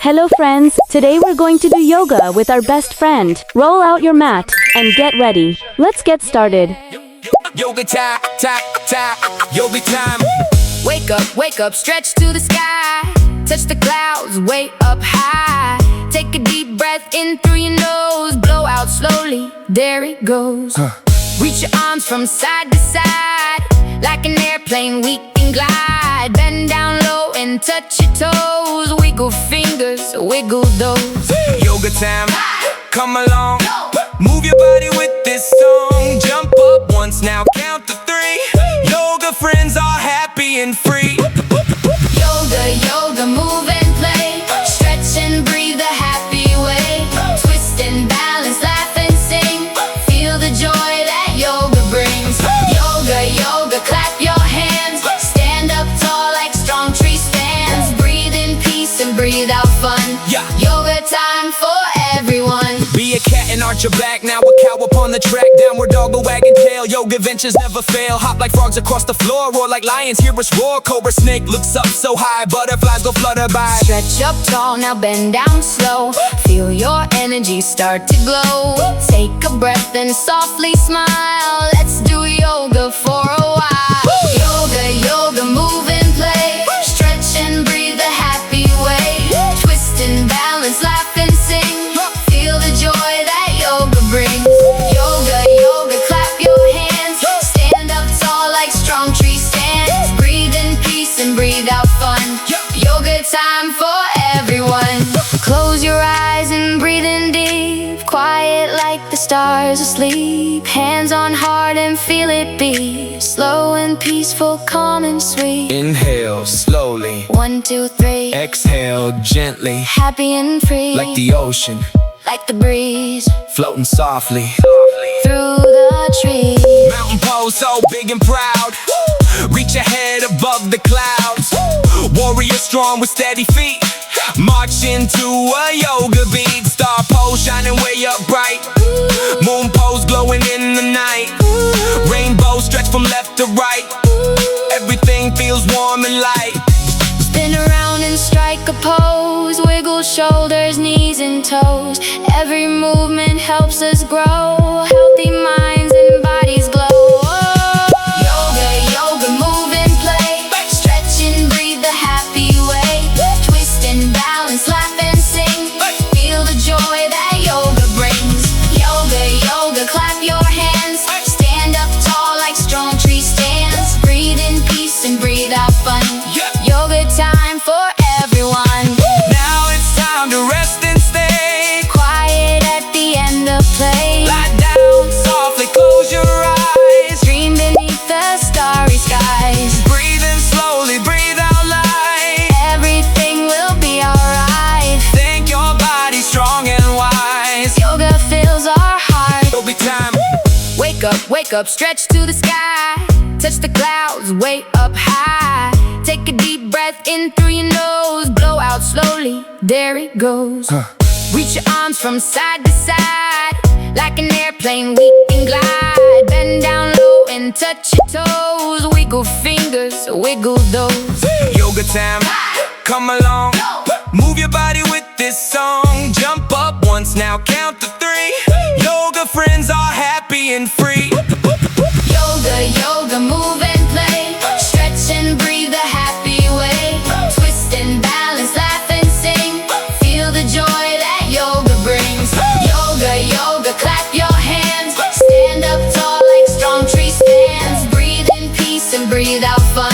Hello friends, today we're going to do yoga with our best friend. Roll out your mat and get ready. Let's get started. Yoga time, yoga time. Wake up, stretch to the sky. Touch the clouds, way up high. Take a deep breath in through your nose. Blow out slowly, there it goes. Reach your arms from side to side. Like an airplane, we can glide. Bend down low and touch your toes. Wiggle fingers, wiggle those. Yoga time, come along. Move your body with this song. Jump up once, now count to 3. Yoga friends are happy and free. Yoga, move and play. Stretch and breathe the happy way. Twist and balance, laugh and sing. Feel the joy that yoga brings. Yoga, clap your hands. Stand up tall like strong tree stands. Breathe in peace and breathe out fun. Yeah. Yoga time for everyone. Be a cat and arch your back. Now a cow upon the track. Downward dog, a wagging tail. Yoga ventures never fail. Hop like frogs across the floor. Roar like lions, hear us roar. Cobra snake looks up so high. Butterflies go flutter by. Stretch up tall, now bend down slow. Feel your energy start to glow. Take a breath and softly smile. Let's do yoga for a while. Yoga, move and play. Stretch and breathe the happy way. Twist and balance, laugh and sing. Feel the joy that yoga brings. Yoga, clap your hands. Stand up tall like strong tree stands. Breathe in peace and breathe out fun. Yoga time for everyone. Close your eyes and breathe in deep. Quiet like the stars asleep. Hands on heart and feel it beat. Slow and peaceful, calm and sweet. Inhale slowly. 1, 2, 3. Exhale gently. Happy and free. Like the ocean, like the breeze. floating softly. Through the trees. Mountain pose so big and proud. Reach your head above the clouds. Warrior strong with steady feet. March into a yoga beat. Star pose shining way up bright. Moon pose glowing in the night. Rainbow stretch from left to right. Everything feels warm and light. Spin around and strike a pose. Wiggle shoulders, knees and toes. Every movement helps us grow. Healthy minds and bodies glow. Yoga, move and play. Stretch and breathe the happy way. Twist and balance, laugh and sing. Feel the joy that yoga brings. Yoga, clap your hands. Stand up tall like strong tree stands. Breathe in peace and breathe out fun. Yoga time for everyone. Now it's time to rest and stay. Quiet at the end of play. Lie down softly, close your eyes. Dream beneath the starry skies. Breathe in slowly, breathe out light. Everything will be alright. Think your body's strong and wise. Yoga fills our heart. Yoga time. Wake up, stretch to the sky. Touch the clouds, way up high. Take a deep breath in through your nose. Blow out slowly, there it goes. Reach your arms from side to side. Like an airplane, we can glide. Bend down low and touch your toes. Wiggle fingers, wiggle those. Yoga time, come along. Move your body with this song. Jump up once, now count to 3. Yoga friends are happy and free. Yoga, move and play. Stretch and breathe the happy way. Twist and balance, laugh and sing. Feel the joy that yoga brings. Yoga, clap your hands. Stand up tall like strong tree stands. Breathe in peace and breathe out fun.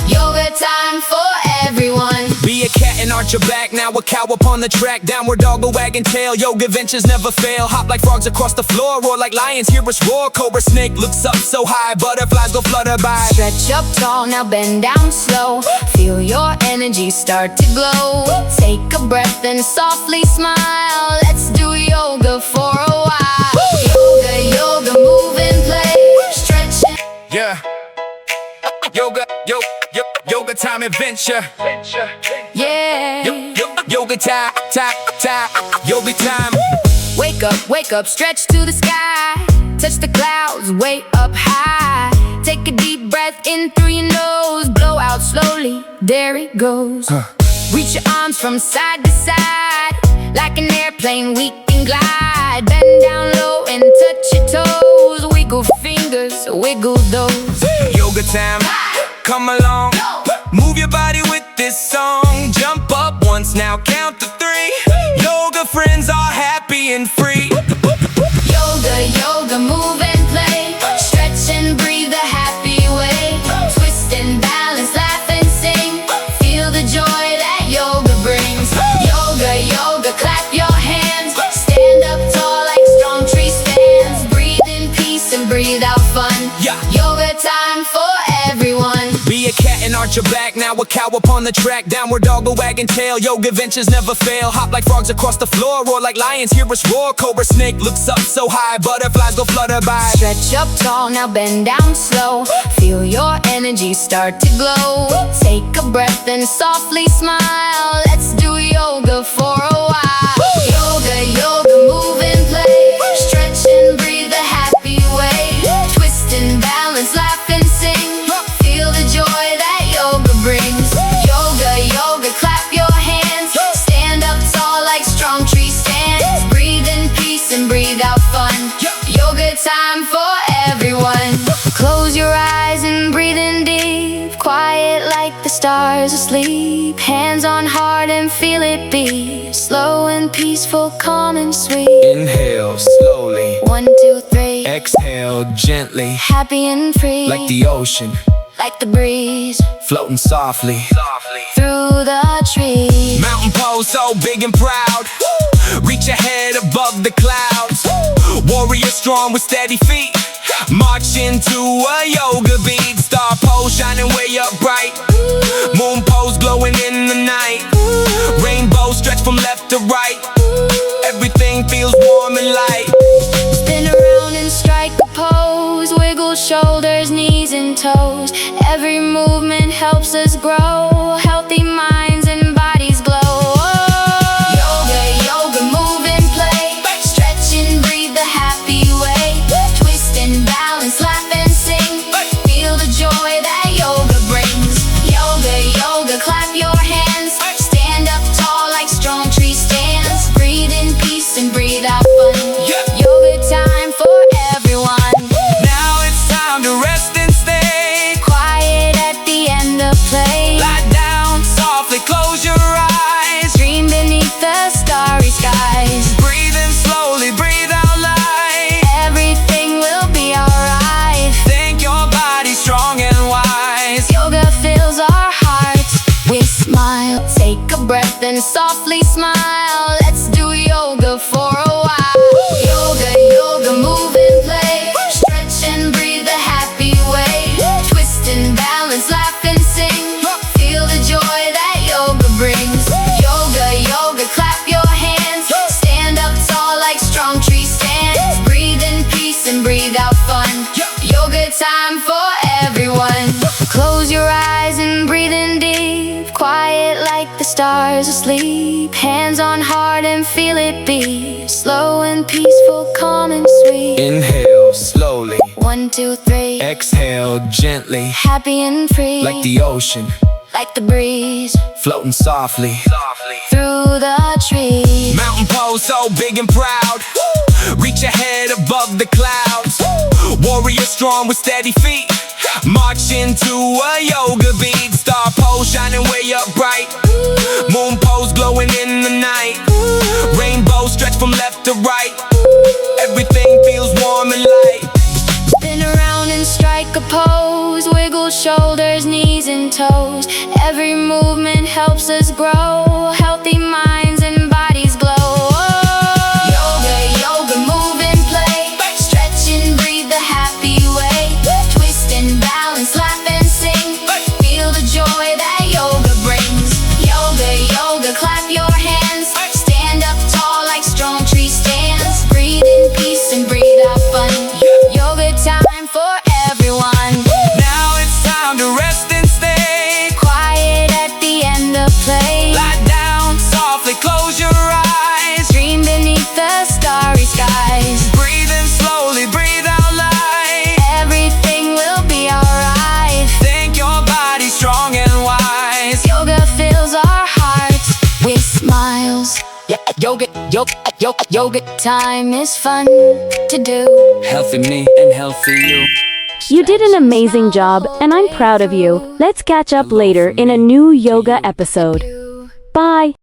Yoga time for everyone. Be a cat and arch your back. Now a cow upon the track. Downward dog, a wagging tail. Yoga ventures never fail. Hop like frogs across the floor. Roar like lions, hear us roar. Cobra snake looks up so high. Butterflies go flutter by. Stretch up tall, now bend down slow. Feel your energy start to glow. Take a breath and softly smile. Let's do yoga for a while. Yoga, move and play. Stretch and Yeah. Yoga time adventure. yeah. Yoga time, yoga time. Wake up, stretch to the sky. Touch the clouds, way up high. Take a deep breath in through your nose. Blow out slowly, there it goes. Reach your arms from side to side. Like an airplane we can glide. Bend down low and touch your toes. Wiggle fingers, wiggle those. Yoga time, come along. Move your body with this song. Jump up once, now count to 3. Yoga friends are happy and free. Yoga, yoga, move and play. Stretch and breathe the happy way. Twist and balance, laugh and sing. Feel the joy that yoga brings. Yoga, yoga, clap your hands. Stand up tall like strong tree stands. Breathe in peace and breathe out fun. Yeah. Yoga time for everyone. Be a cat and arch your back, now a cow upon the track. Downward dog, go wagging tail, yoga ventures never fail. Hop like frogs across the floor, roar like lions, hear us roar. Cobra snake looks up so high, butterflies go flutter by. Stretch up tall, now bend down slow. Feel your energy start to glow. Take a breath and softly smile. Let's do yoga for a while. Yoga, yoga, move and play. Stretch and breathe the happy way. Twist and balance, laugh and sing. Feel the joy that yoga brings. Yoga, yoga, clap your hands. Stand up tall like strong tree stands. Breathe in peace and breathe out fun. Yoga time for everyone. Close your eyes and breathe in deep. Quiet like the stars asleep. Hands on heart and feel it beat. Slow and peaceful, calm and sweet. Inhale slowly, 1, 2, 3. exhale gently. Happy and free, Like the ocean, like the breeze floating softly. through the trees. Mountain pose so big and proud. Reach your head above the clouds. Warrior strong with steady feet. March into a yoga beat. Star pose shining way up bright. Moon pose glowing in the night. Rainbow stretch from left to right. Everything feels warm and light. Spin around and strike a pose. Wiggle shoulders, knees and toes. Every movement helps us grow. Healthy minds and bodies glow. Yoga, yoga, move and play. Stretch and breathe the happy way. Twist and balance, laugh and sing. Feel the joy that yoga brings. Yoga, yoga, clap your hands. Stand up tall like strong tree stands. Breathe in peace and breathe out fun. Yoga time for everyone. Now it's time to rest and stay. Quiet at the end of play. Lie down softly, close your eyes. Dream beneath the starry skies. Breathe in slowly, breathe out light. Everything will be alright. Think your body's strong and wise. Yoga fills our hearts. We smile, take a breath and softly smile. Let's do yoga for a while. Yoga, yoga, move and play. Stretch and breathe the happy way. Twist and balance, laugh and sing. Feel the joy that yoga brings. Yoga, yoga, clap your hands. Stand up tall like strong tree stands. Breathe in peace and breathe out fun. Yoga time for everyone. Close your eyes and breathe in deep. Quiet like the stars asleep. Hands on heart and feel it beat. Slow and peaceful, calm and sweet. Inhale slowly, 1, 2, 3. exhale gently. Happy and free, Like the ocean, like the breeze floating softly. through the trees. Mountain pose so big and proud. Reach your head above the clouds. Warrior strong with steady feet. March into a yoga beat. Star pose shining way up bright. Moon pose glowing in the night. Rainbow stretch from left to right. Everything feels warm and light. Spin around and strike a pose. Wiggle shoulders, knees and toes. Every movement helps us grow. Healthy minds and bodies glow. Yoga, yoga, move and play. Stretch and breathe the happy way. Twist and balance, laugh and sing. Feel the joy that yoga brings. Yoga, yoga, clap your hands. Stand up tall like strong tree stands. Yoga time is fun to do. Healthy me and healthy you. You did an amazing job, and I'm proud of you. Let's catch up later in a new yoga episode. Bye.